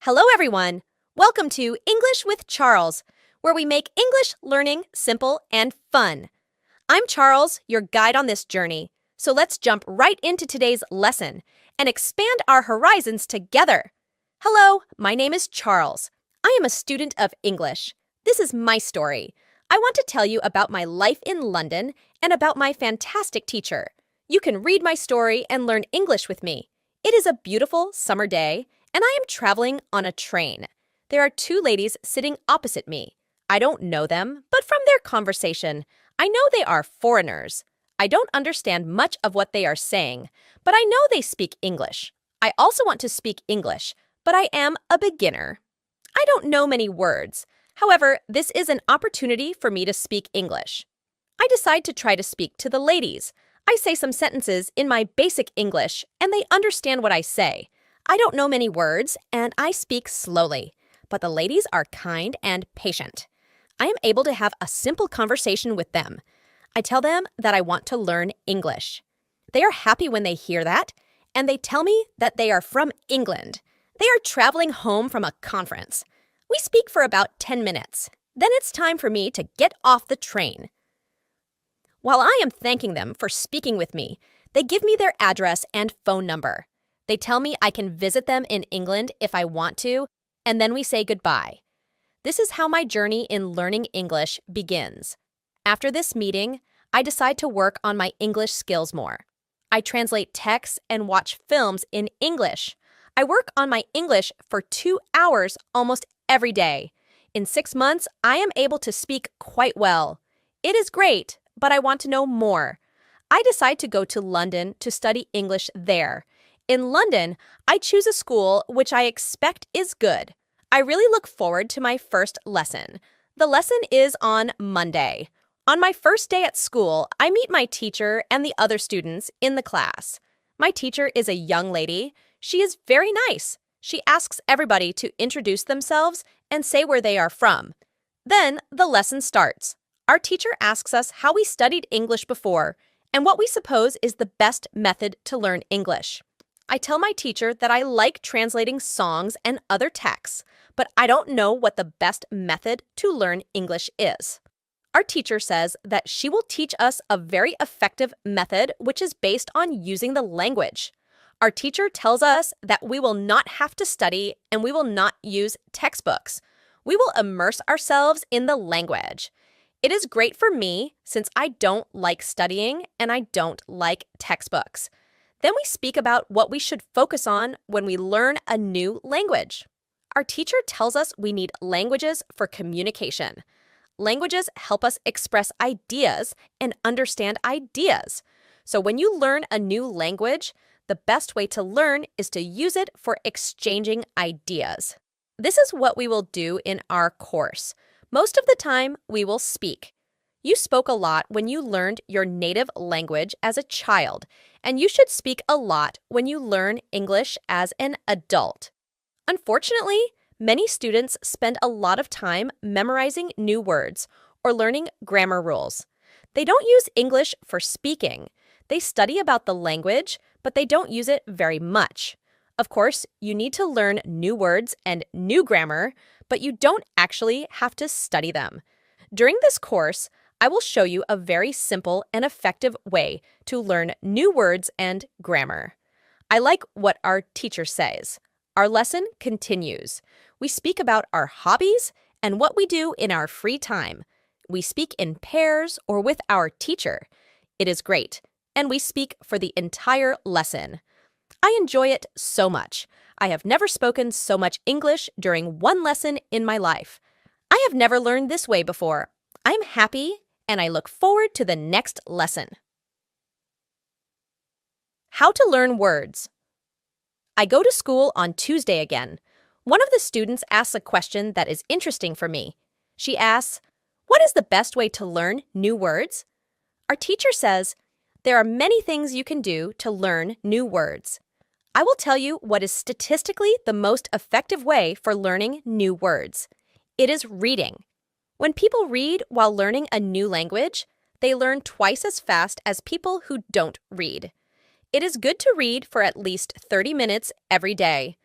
Hello, everyone. Welcome to English with Charles, where we make English learning simple and fun. I'm Charles, your guide on this journey. So let's jump right into today's lesson and expand our horizons together. Hello, my name is Charles. I am a student of English. This is my story. I want to tell you about my life in London and about my fantastic teacher. You can read my story and learn English with me. It is a beautiful summer day, and I am traveling on a train. There are two ladies sitting opposite me. I don't know them, but from their conversation, I know they are foreigners. I don't understand much of what they are saying, but I know they speak English. I also want to speak English, but I am a beginner. I don't know many words. However, this is an opportunity for me to speak English. I decide to try to speak to the ladies. I say some sentences in my basic English, and they understand what I say. I don't know many words, and I speak slowly, but the ladies are kind and patient. I am able to have a simple conversation with them. I tell them that I want to learn English. They are happy when they hear that, and they tell me that they are from England. They are traveling home from a conference. We speak for about 10 minutes. Then it's time for me to get off the train. While I am thanking them for speaking with me, they give me their address and phone number. They tell me I can visit them in England if I want to, and then we say goodbye. This is how my journey in learning English begins. After this meeting, I decide to work on my English skills more. I translate texts and watch films in English. I work on my English for 2 hours almost every day. In 6 months, I am able to speak quite well. It is great, but I want to know more. I decide to go to London to study English there. In London, I choose a school which I expect is good. I really look forward to my first lesson. The lesson is on Monday. On my first day at school, I meet my teacher and the other students in the class. My teacher is a young lady. She is very nice. She asks everybody to introduce themselves and say where they are from. Then the lesson starts. Our teacher asks us how we studied English before and what we suppose is the best method to learn English. I tell my teacher that I like translating songs and other texts, but I don't know what the best method to learn English is. Our teacher says that she will teach us a very effective method which is based on using the language. Our teacher tells us that we will not have to study and we will not use textbooks. We will immerse ourselves in the language. It is great for me since I don't like studying and I don't like textbooks. Then we speak about what we should focus on when we learn a new language. Our teacher tells us we need languages for communication. Languages help us express ideas and understand ideas. So when you learn a new language, the best way to learn is to use it for exchanging ideas. This is what we will do in our course. Most of the time, we will speak. You spoke a lot when you learned your native language as a child, and you should speak a lot when you learn English as an adult. Unfortunately, many students spend a lot of time memorizing new words or learning grammar rules. They don't use English for speaking. They study about the language, but they don't use it very much. Of course, you need to learn new words and new grammar, but you don't actually have to study them. During this course, I will show you a very simple and effective way to learn new words and grammar. I like what our teacher says. Our lesson continues. We speak about our hobbies and what we do in our free time. We speak in pairs or with our teacher. It is great, and we speak for the entire lesson. I enjoy it so much. I have never spoken so much English during one lesson in my life. I have never learned this way before. I'm happy, and I look forward to the next lesson. How to learn words. I go to school on Tuesday again. One of the students asks a question that is interesting for me. She asks, "What is the best way to learn new words?" Our teacher says, "There are many things you can do to learn new words." I will tell you what is statistically the most effective way for learning new words. It is reading. When people read while learning a new language, they learn twice as fast as people who don't read. It is good to read for at least 30 minutes every day.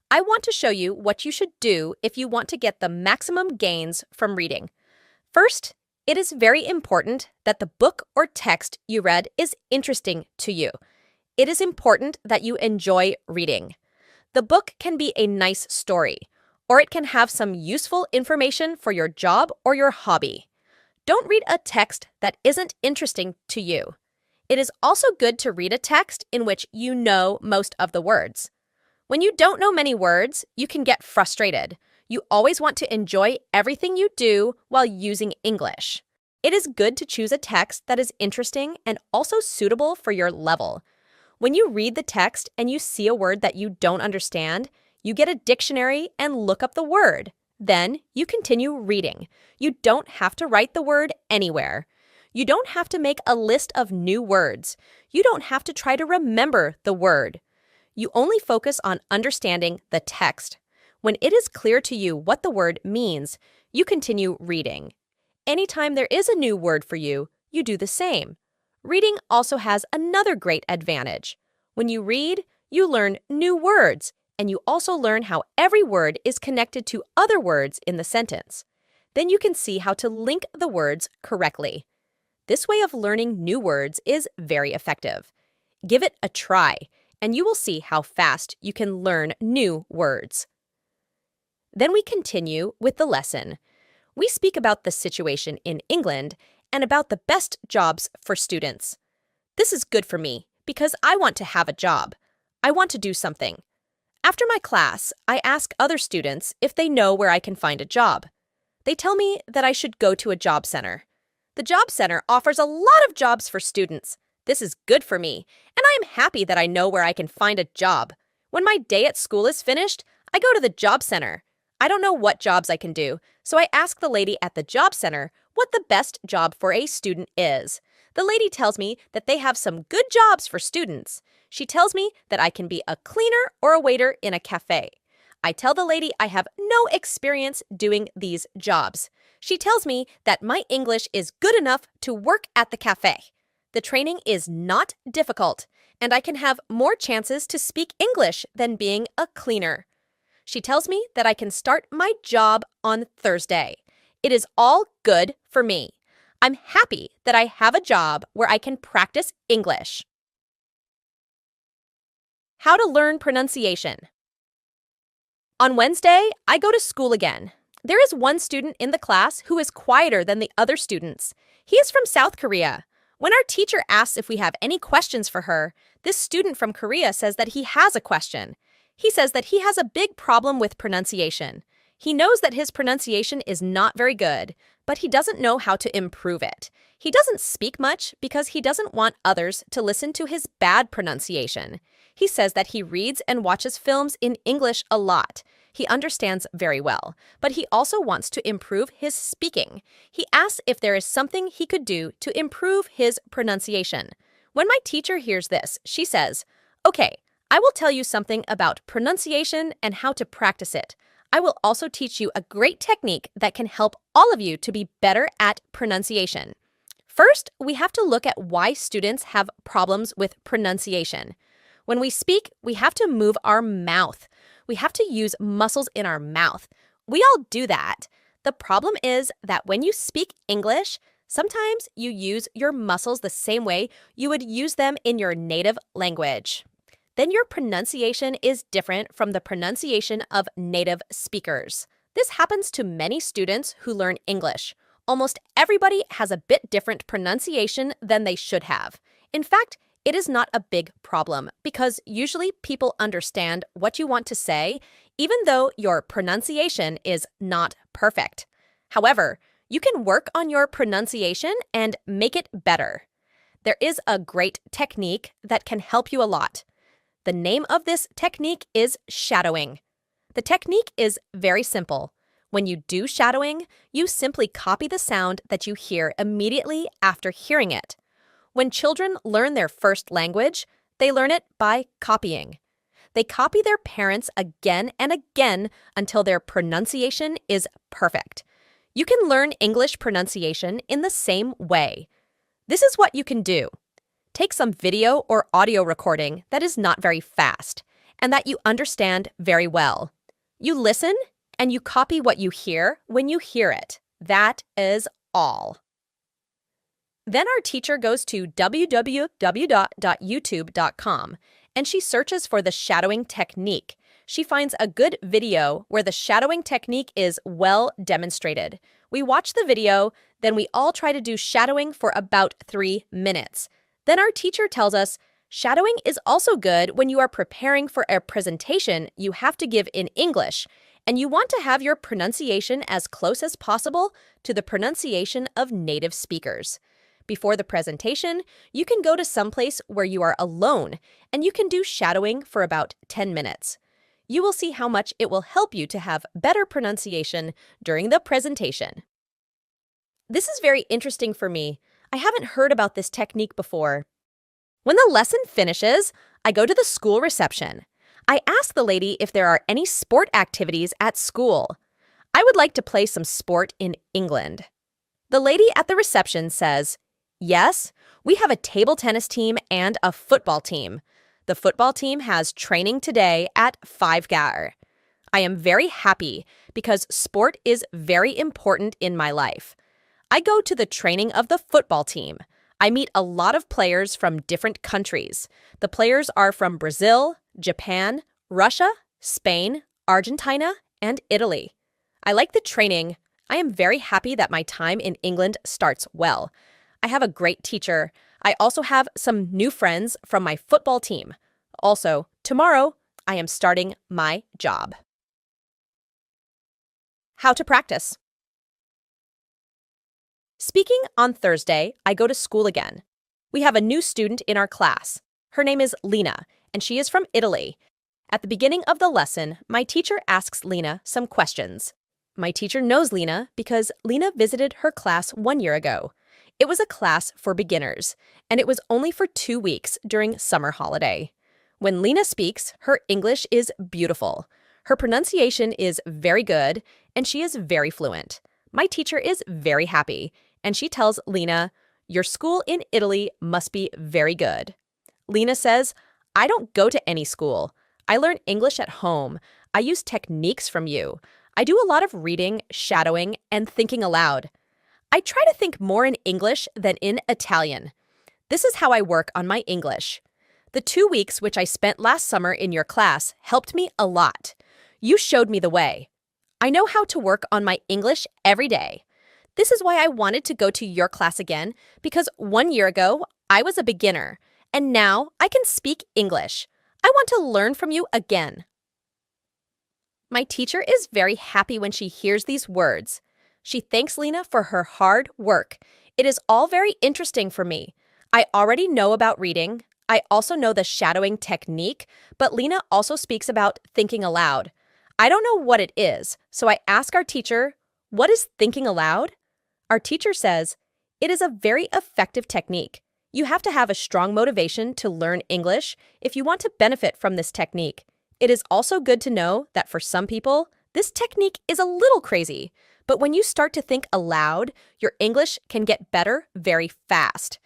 I want to show you what you should do if you want to get the maximum gains from reading. First, it is very important that the book or text you read is interesting to you. It is important that you enjoy reading. The book can be a nice story, or it can have some useful information for your job or your hobby. Don't read a text that isn't interesting to you. It is also good to read a text in which you know most of the words. When you don't know many words, you can get frustrated. You always want to enjoy everything you do while using English. It is good to choose a text that is interesting and also suitable for your level. When you read the text and you see a word that you don't understand, you get a dictionary and look up the word. Then you continue reading. You don't have to write the word anywhere. You don't have to make a list of new words. You don't have to try to remember the word. You only focus on understanding the text. When it is clear to you what the word means, you continue reading. Anytime there is a new word for you, you do the same. Reading also has another great advantage. When you read, you learn new words, and you also learn how every word is connected to other words in the sentence. Then you can see how to link the words correctly. This way of learning new words is very effective. Give it a try, and you will see how fast you can learn new words. Then we continue with the lesson. We speak about the situation in England and about the best jobs for students. This is good for me because I want to have a job. I want to do something. After my class, I ask other students if they know where I can find a job. They tell me that I should go to a job center. The job center offers a lot of jobs for students. This is good for me, and I am happy that I know where I can find a job. When my day at school is finished, I go to the job center. I don't know what jobs I can do, so I ask the lady at the job center what the best job for a student is. The lady tells me that they have some good jobs for students. She tells me that I can be a cleaner or a waiter in a cafe. I tell the lady I have no experience doing these jobs. She tells me that my English is good enough to work at the cafe. The training is not difficult, and I can have more chances to speak English than being a cleaner. She tells me that I can start my job on Thursday. It is all good for me. I'm happy that I have a job where I can practice English. How to learn pronunciation. On Wednesday, I go to school again. There is one student in the class who is quieter than the other students. He is from South Korea. When our teacher asks if we have any questions for her, this student from Korea says that he has a question. He says that he has a big problem with pronunciation. He knows that his pronunciation is not very good, but he doesn't know how to improve it. He doesn't speak much because he doesn't want others to listen to his bad pronunciation. He says that he reads and watches films in English a lot. He understands very well, but he also wants to improve his speaking. He asks if there is something he could do to improve his pronunciation. When my teacher hears this, she says, "Okay, I will tell you something about pronunciation and how to practice it. I will also teach you a great technique that can help all of you to be better at pronunciation." First, we have to look at why students have problems with pronunciation. When we speak, we have to move our mouth. We have to use muscles in our mouth. We all do that. The problem is that when you speak English, sometimes you use your muscles the same way you would use them in your native language. Then your pronunciation is different from the pronunciation of native speakers. This happens to many students who learn English. Almost everybody has a bit different pronunciation than they should have. In fact, it is not a big problem because usually people understand what you want to say, even though your pronunciation is not perfect. However, you can work on your pronunciation and make it better. There is a great technique that can help you a lot. The name of this technique is shadowing. The technique is very simple. When you do shadowing, you simply copy the sound that you hear immediately after hearing it. When children learn their first language, they learn it by copying. They copy their parents again and again until their pronunciation is perfect. You can learn English pronunciation in the same way. This is what you can do. Take some video or audio recording that is not very fast and that you understand very well. You listen and you copy what you hear when you hear it. That is all. Then our teacher goes to www.youtube.com and she searches for the shadowing technique. She finds a good video where the shadowing technique is well demonstrated. We watch the video, then we all try to do shadowing for about 3 minutes. Then our teacher tells us, shadowing is also good when you are preparing for a presentation you have to give in English, and you want to have your pronunciation as close as possible to the pronunciation of native speakers. Before the presentation, you can go to someplace where you are alone, and you can do shadowing for about 10 minutes. You will see how much it will help you to have better pronunciation during the presentation. This is very interesting for me. I haven't heard about this technique before. When the lesson finishes, I go to the school reception. I ask the lady if there are any sport activities at school. I would like to play some sport in England. The lady at the reception says, yes, we have a table tennis team and a football team. The football team has training today at 5:00. I am very happy because sport is very important in my life. I go to the training of the football team. I meet a lot of players from different countries. The players are from Brazil, Japan, Russia, Spain, Argentina, and Italy. I like the training. I am very happy that my time in England starts well. I have a great teacher. I also have some new friends from my football team. Also, tomorrow, I am starting my job. How to practice. Speaking on Thursday, I go to school again. We have a new student in our class. Her name is Lena, and she is from Italy. At the beginning of the lesson, my teacher asks Lena some questions. My teacher knows Lena because Lena visited her class 1 year ago. It was a class for beginners, and it was only for 2 weeks during summer holiday. When Lena speaks, her English is beautiful. Her pronunciation is very good, and she is very fluent. My teacher is very happy, and she tells Lena, your school in Italy must be very good. Lena says, I don't go to any school. I learn English at home. I use techniques from you. I do a lot of reading, shadowing, and thinking aloud. I try to think more in English than in Italian. This is how I work on my English. The 2 weeks which I spent last summer in your class helped me a lot. You showed me the way. I know how to work on my English every day. This is why I wanted to go to your class again, because 1 year ago, I was a beginner, and now I can speak English. I want to learn from you again. My teacher is very happy when she hears these words. She thanks Lena for her hard work. It is all very interesting for me. I already know about reading. I also know the shadowing technique, but Lena also speaks about thinking aloud. I don't know what it is, so I ask our teacher, what is thinking aloud? Our teacher says, it is a very effective technique. You have to have a strong motivation to learn English if you want to benefit from this technique. It is also good to know that for some people, this technique is a little crazy, but when you start to think aloud, your English can get better very fast.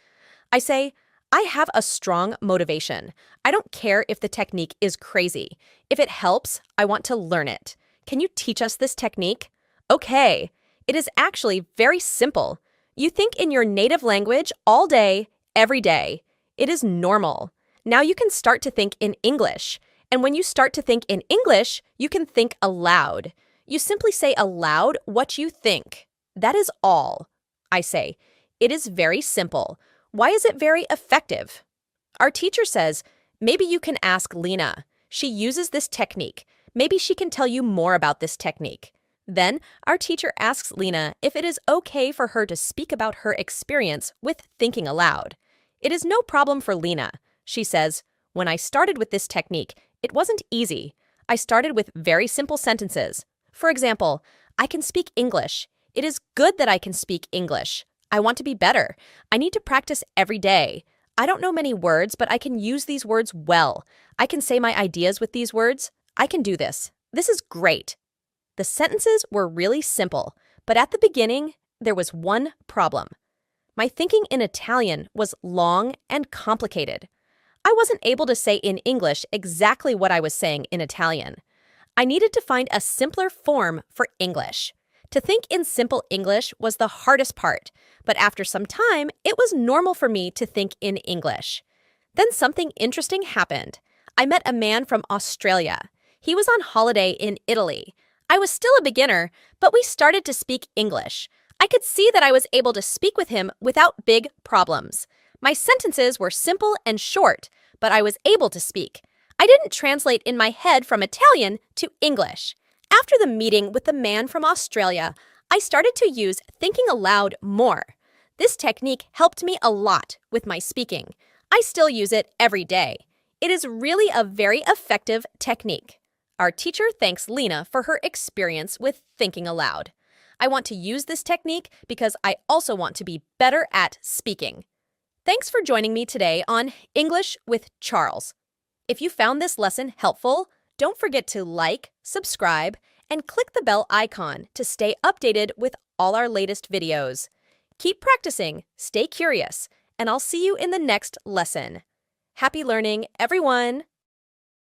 I say, I have a strong motivation. I don't care if the technique is crazy. If it helps, I want to learn it. Can you teach us this technique? Okay. It is actually very simple. You think in your native language all day, every day. It is normal. Now you can start to think in English. And when you start to think in English, you can think aloud. You simply say aloud what you think. That is all. I say, it is very simple. Why is it very effective? Our teacher says, maybe you can ask Lena. She uses this technique. Maybe she can tell you more about this technique. Then our teacher asks Lena if it is okay for her to speak about her experience with thinking aloud. It is no problem for Lena. She says, when I started with this technique, it wasn't easy. I started with very simple sentences. For example, I can speak English. It is good that I can speak English. I want to be better. I need to practice every day. I don't know many words, but I can use these words well. I can say my ideas with these words. I can do this. This is great. The sentences were really simple, but at the beginning, there was one problem. My thinking in Italian was long and complicated. I wasn't able to say in English exactly what I was saying in Italian. I needed to find a simpler form for English. To think in simple English was the hardest part, but after some time, it was normal for me to think in English. Then something interesting happened. I met a man from Australia. He was on holiday in Italy. I was still a beginner, but we started to speak English. I could see that I was able to speak with him without big problems. My sentences were simple and short, but I was able to speak. I didn't translate in my head from Italian to English. After the meeting with the man from Australia, I started to use thinking aloud more. This technique helped me a lot with my speaking. I still use it every day. It is really a very effective technique. Our teacher thanks Lena for her experience with thinking aloud. I want to use this technique because I also want to be better at speaking. Thanks for joining me today on English with Charles. If you found this lesson helpful, don't forget to like, subscribe, and click the bell icon to stay updated with all our latest videos. Keep practicing, stay curious, and I'll see you in the next lesson. Happy learning, everyone!